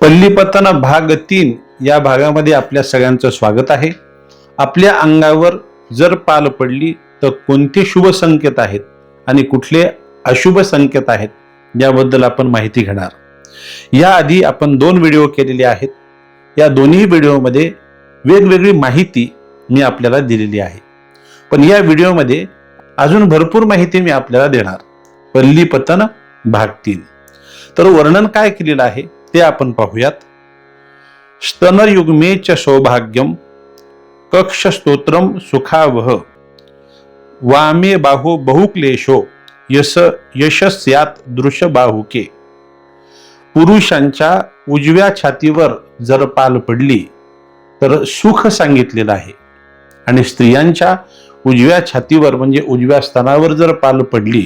पल्लीपतन भाग 3 या भागामध्ये आपल्या सगळ्यांचं स्वागत आहे। आपल्या अंगावर जर पाल पडली तर कोणते शुभ संकेत आहेत आणि कुठले अशुभ संकेत आहेत याबद्दल आपण माहिती घेणार। याआधी आपण 2 व्हिडिओ केलेले आहेत। या दोन्ही व्हिडिओमध्ये वेगवेगळी माहिती मी आपल्याला दिलेली आहे, पण या व्हिडिओमध्ये अजून भरपूर माहिती मी आपल्याला देणार। पल्लीपतन भाग 3 तर वर्णन काय केलेलं आहे ते आपण पाहूयात। स्तनयुग्मेच सौभाग्यम कक्ष स्तोत्रम सुखावह वामे बाहु बहुक्लेशो यशस्यात दृश्य बाहुके। पुरुषांच्या उजव्या छातीवर जर पाल पडली तर सुख सांगितलेलं आहे आणि स्त्रियांच्या उजव्या छातीवर म्हणजे उजव्या स्तनावर जर पाल पडली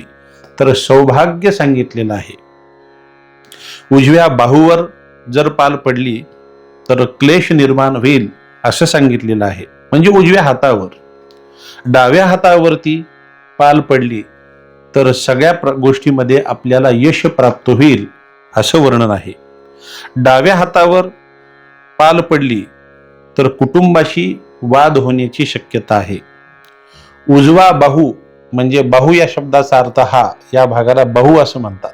तर सौभाग्य सांगितलेलं आहे। उजव्या बाहूवर जर पाल पडली तर क्लेश निर्माण होईल असं सांगितलेलं आहे, म्हणजे उजव्या हातावर। डाव्या हातावरती पाल पडली तर सगळ्या गोष्टीमध्ये आपल्याला यश प्राप्त होईल असं वर्णन आहे। डाव्या हातावर पाल पडली तर कुटुंबाशी वाद होण्याची शक्यता आहे। उजवा बाहू म्हणजे बाहू या शब्दाचा अर्थ हा, या भागाला बाहू असं म्हणतात,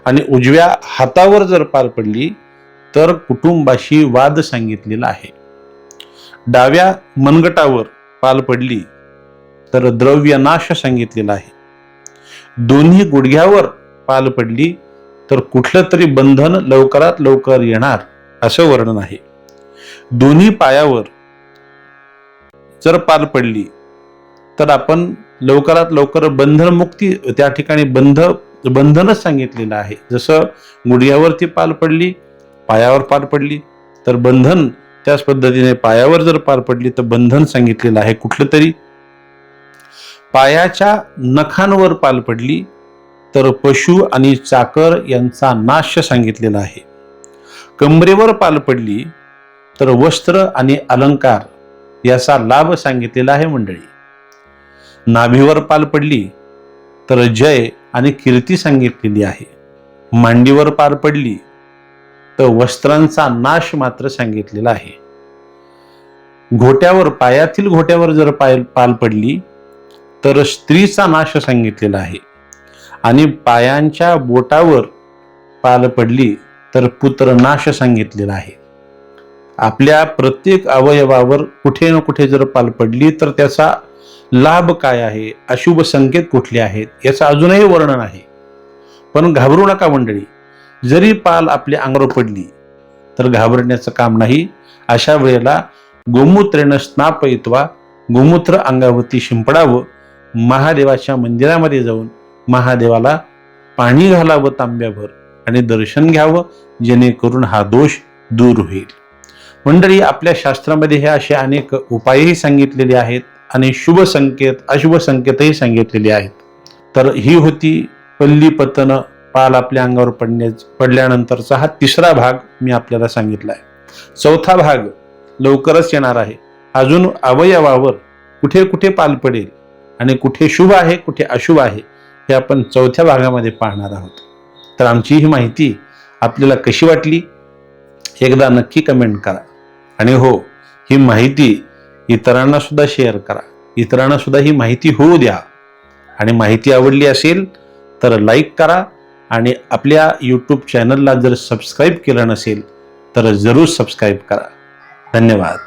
आणि उजव्या हातावर जर पाल पडली तर कुटुंबाशी वाद सांगितलेला आहे। डाव्या मनगटावर पाल पडली तर द्रव्यनाश सांगितलेला आहे। दोन्ही गुडघ्यावर पाल पडली तर कुठलं तरी बंधन लवकरात लवकर येणार असं वर्णन आहे। दोन्ही पायावर जर पाल पडली तर आपण लवकरात लवकर बंधनमुक्ती, त्या ठिकाणी बंधनच सांगितलेलं आहे। जसं गुडघ्यावरती पाल पडली, पायावर पाल पडली तर बंधन, त्याच पद्धतीने पायावर जर पाल पडली तर बंधन सांगितलेलं आहे कुठलं तरी। पायाच्या नखांवर पाल पडली तर पशु आणि चाकर यांचा नाश सांगितलेला आहे। कमरेवर पाल पडली तर वस्त्र आणि अलंकार याचा लाभ सांगितलेला आहे मंडळी। नाभीवर पाल पडली तर जय आणि कीर्ती सांगितलेली आहे। मांडीवर पाल पडली तर वस्त्रांचा नाश मात्र सांगितलेला आहे। घोट्यावर, पायातील घोट्यावर जर पाल पडली तर स्त्रीचा नाश सांगितलेला आहे, आणि पायांच्या बोटावर पाल पडली तर पुत्रनाश सांगितलेला आहे। आपल्या प्रत्येक अवयवावर कुठे ना कुठे जर पाल पडली तर त्याचा लाभ काय आहे, अशुभ संकेत कुठले आहेत याचं अजूनही वर्णन आहे। पण घाबरू नका मंडळी, जरी पाल आपल्या अंगावर पडली तर घाबरण्याचं काम नाही। अशा वेळेला गोमूत्रेण स्नापयित्वा, गोमूत्र अंगावरती शिंपडावं, महादेवाच्या मंदिरामध्ये जाऊन महादेवाला पाणी घालावं तांब्याभर आणि दर्शन घ्यावं, जेणेकरून हा दोष दूर होईल। मंडळी, आपल्या शास्त्रामध्ये हे असे अनेक उपायही सांगितलेले आहेत आणि शुभ संकेत अशुभ संकेतही सांगितलेले आहेत। तर ही होती पल्लीपतन, पाल आपल्या अंगावर पडल्यानंतरचा हा 3रा भाग मी आपल्याला सांगितला आहे। 4था भाग लवकरच येणार आहे। अजून अवयवावर कुठे कुठे पाल पडेल आणि कुठे शुभ आहे कुठे अशुभ आहे हे आपण 4थ्या भागामध्ये पाहणार आहोत। तर आमची ही माहिती आपल्याला कशी वाटली एकदा नक्की कमेंट करा, आणि हो, ही माहिती इतरांना सुद्धा शेअर करा, इतरांना सुद्धा ही माहिती होऊ द्या। आणि माहिती आवडली असेल तर लाईक करा, आणि आपल्या यूट्यूब चॅनलला जर सबस्क्राईब केलं नसेल तर जरूर सबस्क्राईब करा। धन्यवाद।